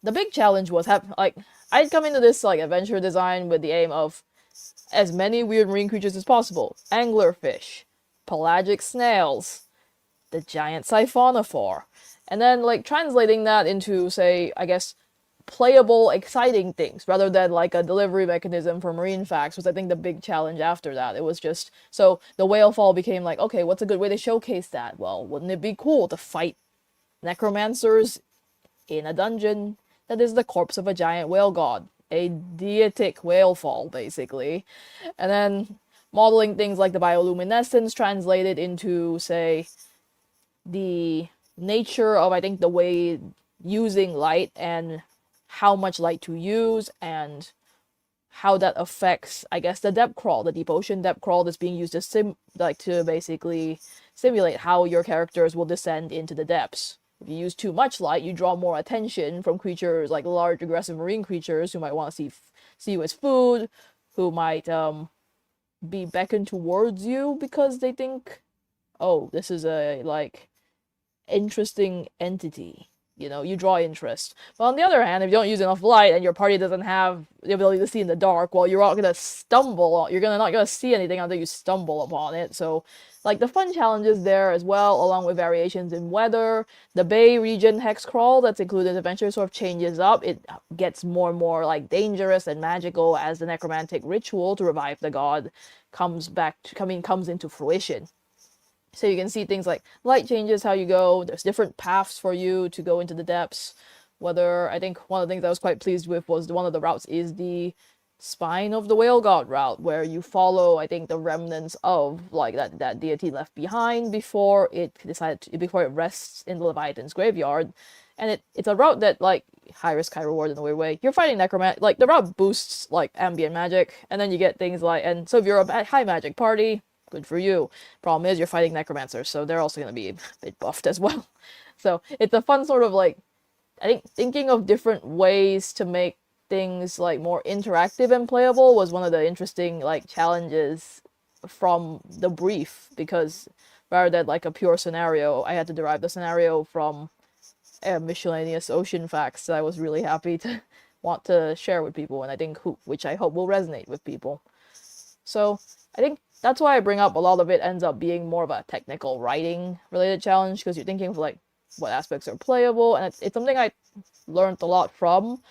the big challenge was I'd come into this adventure design with the aim of as many weird marine creatures as possible. Anglerfish, pelagic snails, the giant siphonophore, and then translating that into, say, I guess, playable, exciting things rather than a delivery mechanism for marine facts was I think the big challenge after that. It was just, so the Whalefall became okay, what's a good way to showcase that? Well, wouldn't it be cool to fight necromancers in a dungeon that is the corpse of a giant whale god? A deitic whalefall, basically. And then modeling things like the bioluminescence translated into, say, the nature of, I think, the way using light and how much light to use and how that affects, I guess, the depth crawl, the deep ocean depth crawl that's being used to to basically simulate how your characters will descend into the depths. If you use too much light, you draw more attention from creatures like large aggressive marine creatures who might want to see you as food, who might be beckoned towards you because they think, oh, this is a interesting entity. You draw interest. But on the other hand, if you don't use enough light and your party doesn't have the ability to see in the dark, well, you're all gonna stumble. You're not gonna see anything until you stumble upon it. So, the fun challenges there as well, along with variations in weather. The Bay region hex crawl that's included in adventure sort of changes up. It gets more and more dangerous and magical as the necromantic ritual to revive the god comes into fruition. So you can see things like light changes how you go. There's different paths for you to go into the depths. I think one of the things I was quite pleased with was one of the routes is the Spine of the Whale God route, where you follow, I think, the remnants of that deity left behind before it rests in the Leviathan's graveyard. And it's a route that high risk, high reward in a weird way. You're fighting necromancy. The route boosts ambient magic, and then you get things and so if you're a high magic party, good for you. Problem is, you're fighting necromancers, so they're also going to be a bit buffed as well. So it's a fun sort of like, I think thinking of different ways to make things like more interactive and playable was one of the interesting like challenges from the brief, because rather than like a pure scenario, I had to derive the scenario from miscellaneous ocean facts that I was really happy to want to share with people, and I think which I hope will resonate with people. So I think that's why I bring up a lot of it ends up being more of a technical writing related challenge, because you're thinking of like what aspects are playable, and it's something I learned a lot from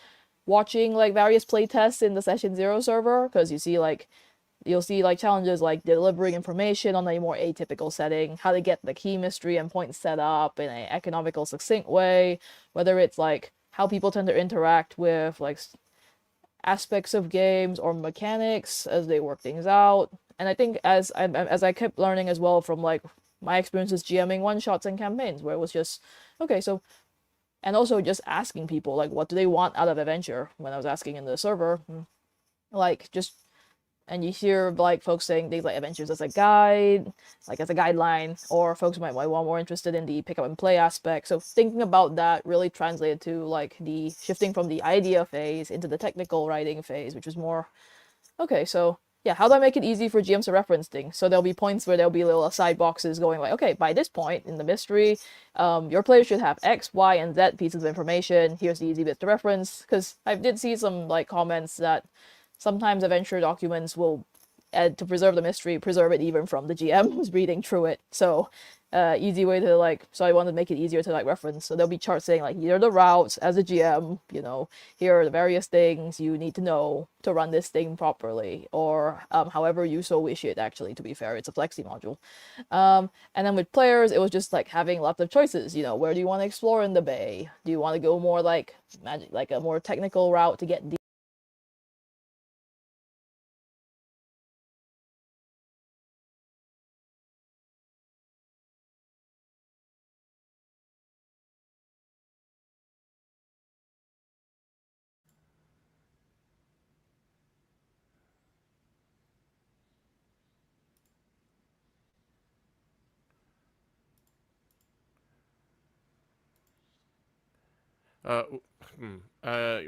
watching like various playtests in the Session Zero server, because you'll see like challenges like delivering information on a more atypical setting, how to get the key mystery and points set up in an economical, succinct way, whether it's like how people tend to interact with like aspects of games or mechanics as they work things out. And I think as I kept learning as well from like my experiences GMing one-shots and campaigns, where it was just, okay, so, and also just asking people, like, what do they want out of adventure? When I was asking in the server, like, just, and you hear, like, folks saying things like adventures as a guide, like, as a guideline, or folks might want more interested in the pick up and play aspect. So thinking about that really translated to, like, the shifting from the idea phase into the technical writing phase, which was more, okay, so yeah, how do I make it easy for GMs to reference things? So there'll be points where there'll be little side boxes going like, okay, by this point in the mystery, your player should have X, Y, and Z pieces of information. Here's the easy bits to reference. Because I did see some like comments that sometimes adventure documents will, to preserve the mystery, preserve it even from the GM who's reading through it. So easy way to like, so I wanted to make it easier to like reference. So there'll be charts saying like, here are the routes as a GM, you know, here are the various things you need to know to run this thing properly, or however you so wish it. Actually, to be fair, it's a flexi module. And then with players, it was just like having lots of choices. You know, where do you want to explore in the bay? Do you want to go more like magic, like a more technical route to get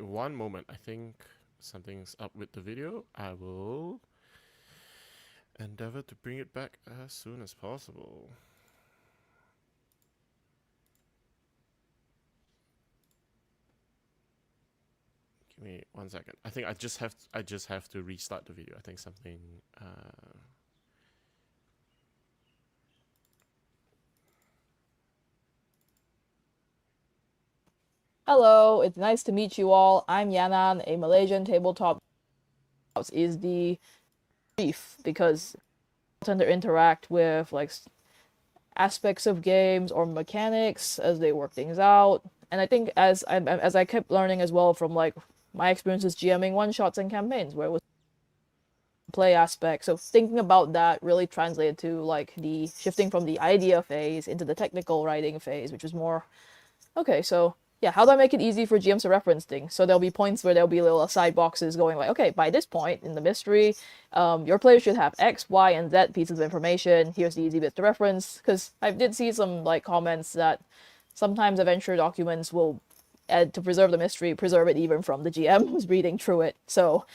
One moment. I think something's up with the video. I will endeavor to bring it back as soon as possible. Give me 1 second. I think I just have to restart the video. I think something. Hello, it's nice to meet you all. I'm Yanahn, a Malaysian tabletop. Is the brief, because tend to interact with like aspects of games or mechanics as they work things out. And I think as I kept learning as well from like my experiences GMing one-shots and campaigns, where it was play aspect. So thinking about that really translated to like the shifting from the idea phase into the technical writing phase, which was more, okay, so yeah, how do I make it easy for GMs to reference things? So there'll be points where there'll be little side boxes going like, okay, by this point in the mystery, your player should have X, Y, and Z pieces of information. Here's the easy bits to reference. Because I did see some like comments that sometimes adventure documents will, to preserve the mystery, preserve it even from the GM who's reading through it. So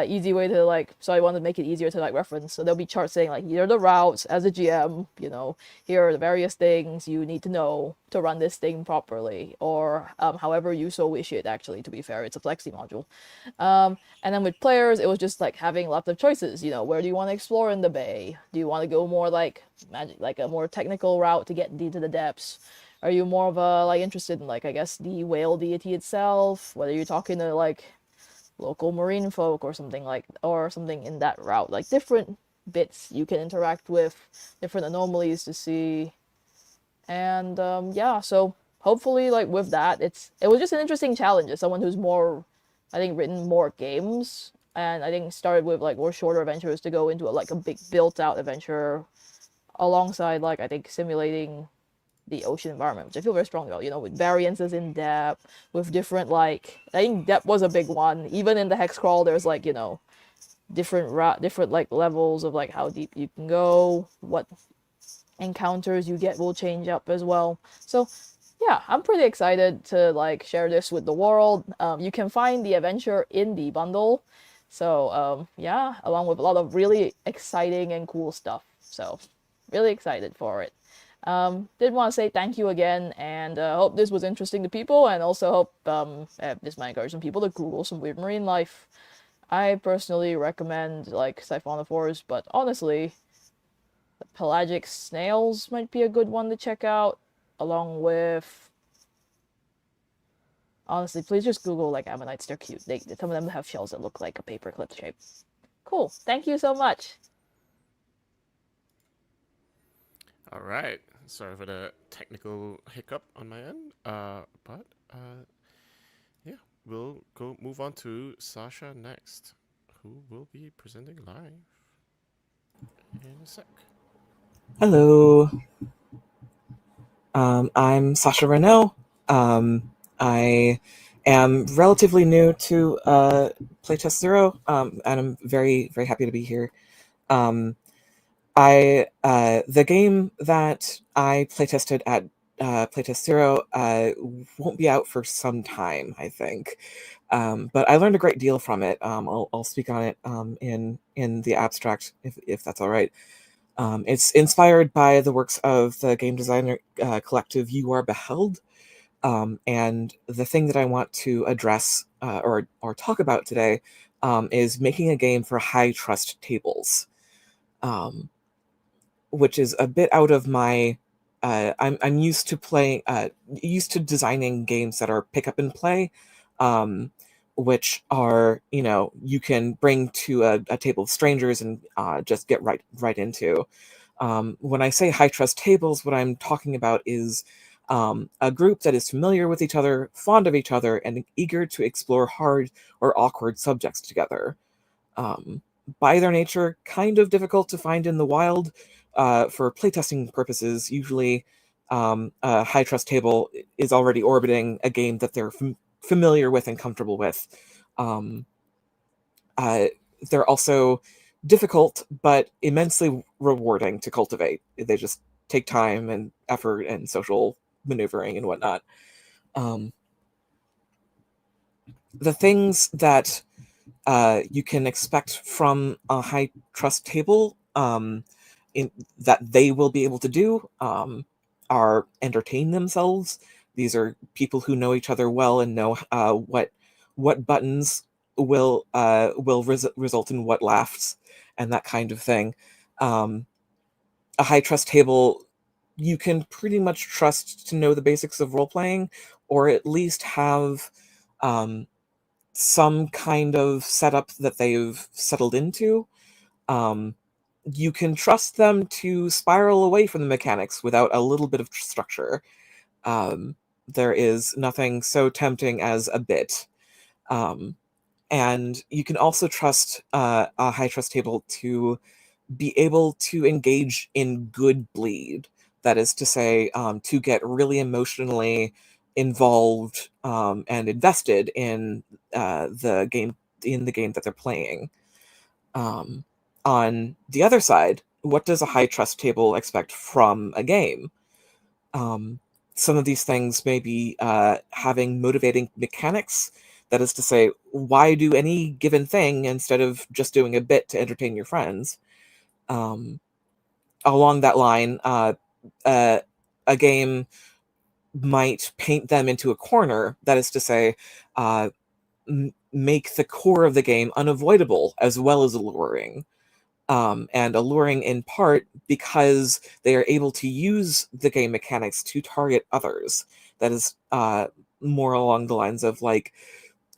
easy way to like, so I wanted to make it easier to like reference. So there'll be charts saying like, here are the routes as a GM, you know, here are the various things you need to know to run this thing properly, or however you so wish it. Actually, to be fair, it's a flexi module. And then with players, it was just like having lots of choices. You know, where do you want to explore in the bay? Do you want to go more like magic, like a more technical route to get into the depths? Are you more of a like interested in like, I guess, the whale deity itself? Whether you're talking to like local marine folk or something like, or something in that route, like different bits you can interact with, different anomalies to see. And yeah, so hopefully like with that, it was just an interesting challenge as someone who's more, I think, written more games, and I think started with like more shorter adventures to go into like a big built out adventure alongside like, I think, simulating the ocean environment, which I feel very strongly about, you know, with variances in depth, with different like, I think depth was a big one. Even in the hex crawl, there's like, you know, different like levels of like how deep you can go, what encounters you get will change up as well. So yeah, I'm pretty excited to like share this with the world. You can find the adventure in the bundle. So yeah, along with a lot of really exciting and cool stuff. So really excited for it. Did want to say thank you again, and hope this was interesting to people, and also hope this might encourage some people to Google some weird marine life. I personally recommend like siphonophores, but honestly, the pelagic snails might be a good one to check out, along with. Honestly, please just Google like ammonites. They're cute. Some of them have shells that look like a paperclip shape. Cool. Thank you so much. All right. Sorry for the technical hiccup on my end. But yeah, we'll move on to Sasha next, who will be presenting live in a sec. Hello. I'm Sasha Reneau. I am relatively new to Playtest Zero, and I'm very, very happy to be here. The game that I playtested at Playtest Zero won't be out for some time, I think. But I learned a great deal from it. I'll speak on it in the abstract, if that's all right. It's inspired by the works of the game designer collective You Are Beheld. And the thing that I want to address or talk about today is making a game for high trust tables, which is a bit out of my. I'm used to designing games that are pick up and play, which are you can bring to a table of strangers and just get right into. When I say high trust tables, what I'm talking about is a group that is familiar with each other, fond of each other, and eager to explore hard or awkward subjects together. By their nature, kind of difficult to find in the wild. For playtesting purposes, usually a high trust table is already orbiting a game that they're familiar with and comfortable with. They're also difficult, but immensely rewarding to cultivate. They just take time and effort and social maneuvering and whatnot. The things that you can expect from a high trust table that they will be able to do are entertain themselves. These are people who know each other well and know what buttons will result in what laughs and that kind of thing. A high trust table you can pretty much trust to know the basics of role playing, or at least have some kind of setup that they've settled into. You can trust them to spiral away from the mechanics without a little bit of structure. There is nothing so tempting as a bit. And you can also trust a high trust table to be able to engage in good bleed. That is to say, to get really emotionally involved and invested in the game that they're playing. On the other side, what does a high trust table expect from a game? Some of these things may be having motivating mechanics. That is to say, why do any given thing instead of just doing a bit to entertain your friends? Along that line, a game might paint them into a corner. That is to say, make the core of the game unavoidable as well as alluring. And alluring in part because they are able to use the game mechanics to target others. That is more along the lines of like,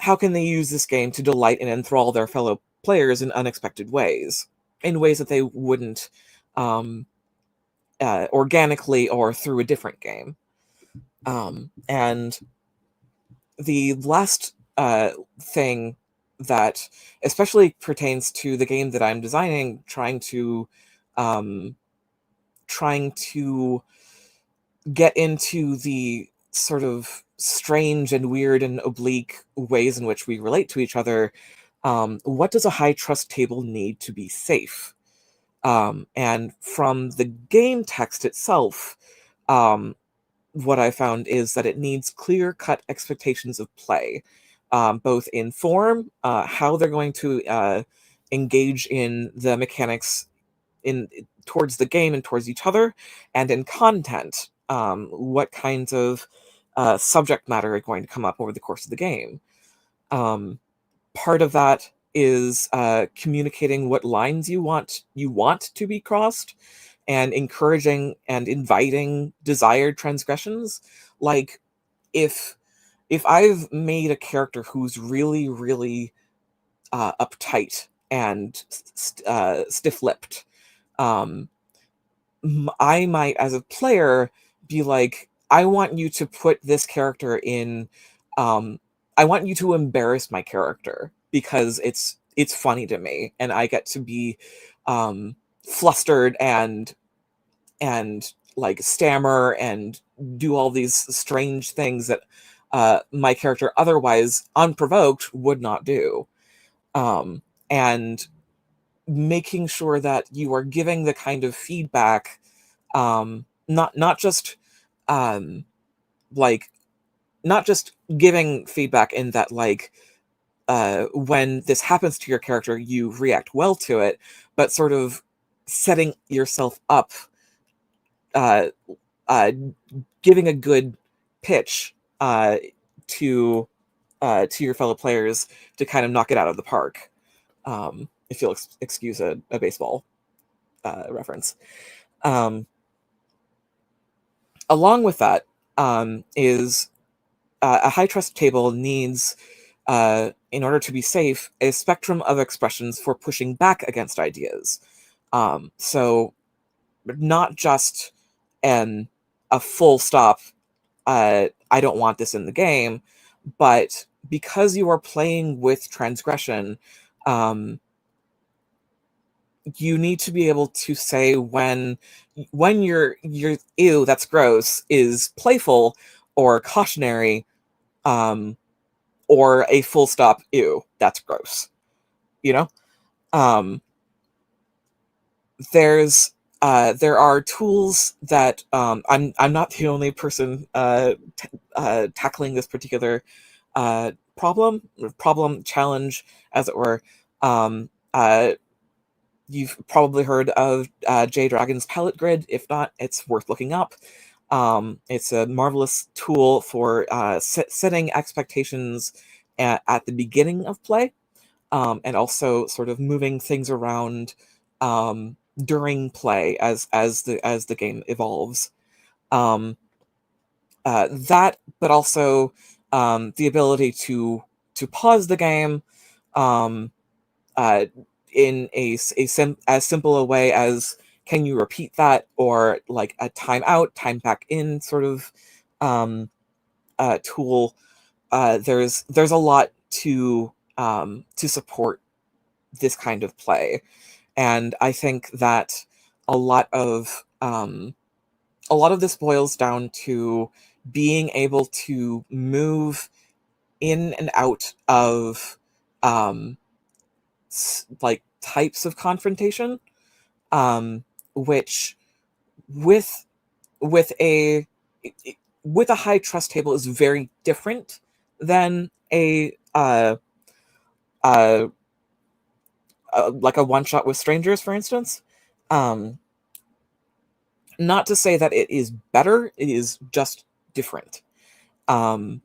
how can they use this game to delight and enthrall their fellow players in unexpected ways, in ways that they wouldn't organically or through a different game. And the last thing that especially pertains to the game that I'm designing, trying to get into the sort of strange and weird and oblique ways in which we relate to each other, what does a high trust table need to be safe? And from the game text itself, what I found is that it needs clear-cut expectations of play, both in form, how they're going to engage in the mechanics towards the game and towards each other, and in content, what kinds of subject matter are going to come up over the course of the game. Part of that is communicating what lines you want to be crossed, and encouraging and inviting desired transgressions. Like, if I've made a character who's really, really uptight and stiff-lipped, I might, as a player, be like, I want you to put this character in. I want you to embarrass my character because it's funny to me, and I get to be flustered and like stammer and do all these strange things that my character otherwise unprovoked would not do. And making sure that you are giving the kind of feedback, not just like not just giving feedback in that, like, when this happens to your character, you react well to it, but sort of setting yourself up, giving a good pitch to your fellow players to kind of knock it out of the park. If you'll excuse a baseball reference. Along with that is a high trust table needs, in order to be safe, a spectrum of expressions for pushing back against ideas. So not just a full stop, I don't want this in the game, but because you are playing with transgression, you need to be able to say when your ew, that's gross, is playful or cautionary, or a full stop, ew, that's gross. There are tools that I'm not the only person tackling this particular problem challenge, as it were. You've probably heard of J-Dragon's Palette Grid. If not, it's worth looking up. It's a marvelous tool for setting expectations at the beginning of play, and also sort of moving things around during play as the game evolves. That, but also the ability to pause the game in as simple a way as, can you repeat that, or like a time out, time back in sort of tool. There's a lot to support this kind of play, and I think that a lot of this boils down to being able to move in and out of like types of confrontation, which with a high trust table is very different than like a one shot with strangers, for instance. Not to say that it is better, it is just different. And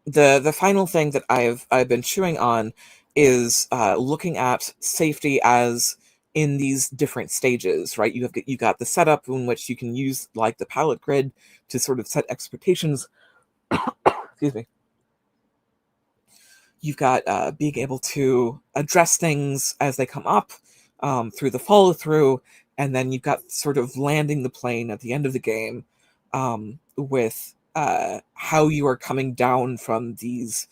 the final thing that I've been chewing on is looking at safety as in these different stages, right? You got the setup in which you can use like the palette grid to sort of set expectations. Excuse me. You've got being able to address things as they come up through the follow through, and then you've got sort of landing the plane at the end of the game with how you are coming down from these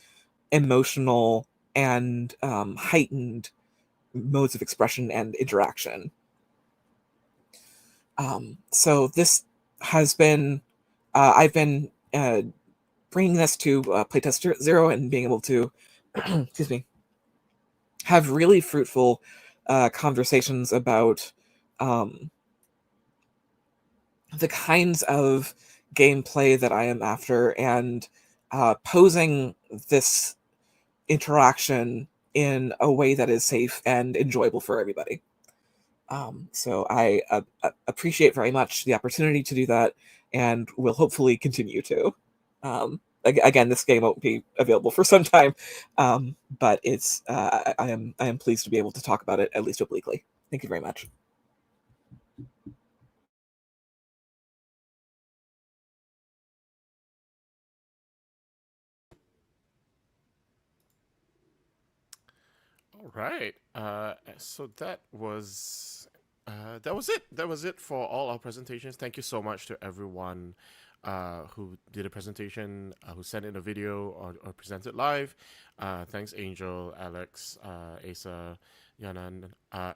emotional and heightened modes of expression and interaction. So this has been, I've been bringing this to Playtest Zero and being able to, excuse me, have really fruitful conversations about the kinds of gameplay that I am after, and posing this interaction in a way that is safe and enjoyable for everybody. So I appreciate very much the opportunity to do that, and will hopefully continue to. Again, this game won't be available for some time, but it's I am pleased to be able to talk about it at least obliquely. Thank you very much. All right. So that was it. That was it for all our presentations. Thank you so much to everyone who did a presentation, who sent in a video or presented live. Thanks, Angel, Alex, Asa, Yanahn,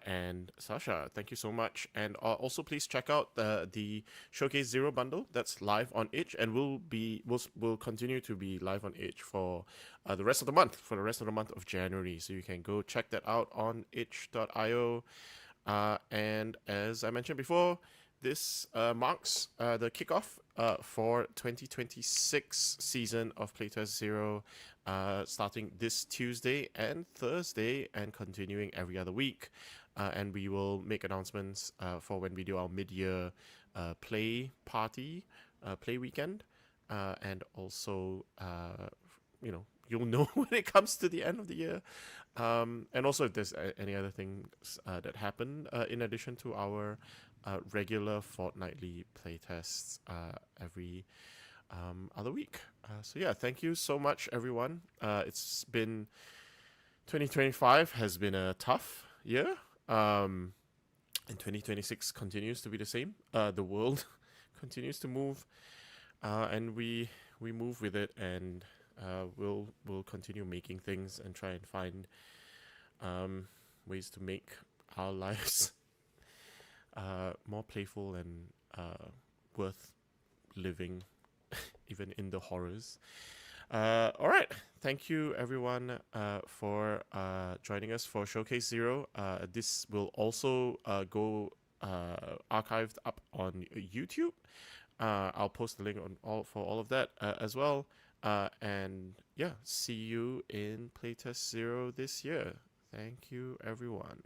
and Sasha. Thank you so much. And also, please check out the Showcase Zero bundle that's live on itch, and will continue to be live on itch for the rest of the month, of January. So you can go check that out on itch.io. And as I mentioned before, this marks the kickoff for 2026 season of Playtest Zero, starting this Tuesday and Thursday and continuing every other week. And we will make announcements for when we do our mid-year play party, play weekend. And also, you'll know when it comes to the end of the year. And also if there's any other things that happen in addition to our regular fortnightly playtests every other week. So yeah, thank you so much, everyone. It's been 2025 has been a tough year, and 2026 continues to be the same. The world continues to move, and we move with it, and we'll continue making things and try and find ways to make our lives more playful and worth living, even in the horrors. All right. Thank you, everyone, for joining us for Showcase Zero. This will also go archived up on YouTube. I'll post the link for all of that as well. And yeah, see you in Playtest Zero this year. Thank you, everyone.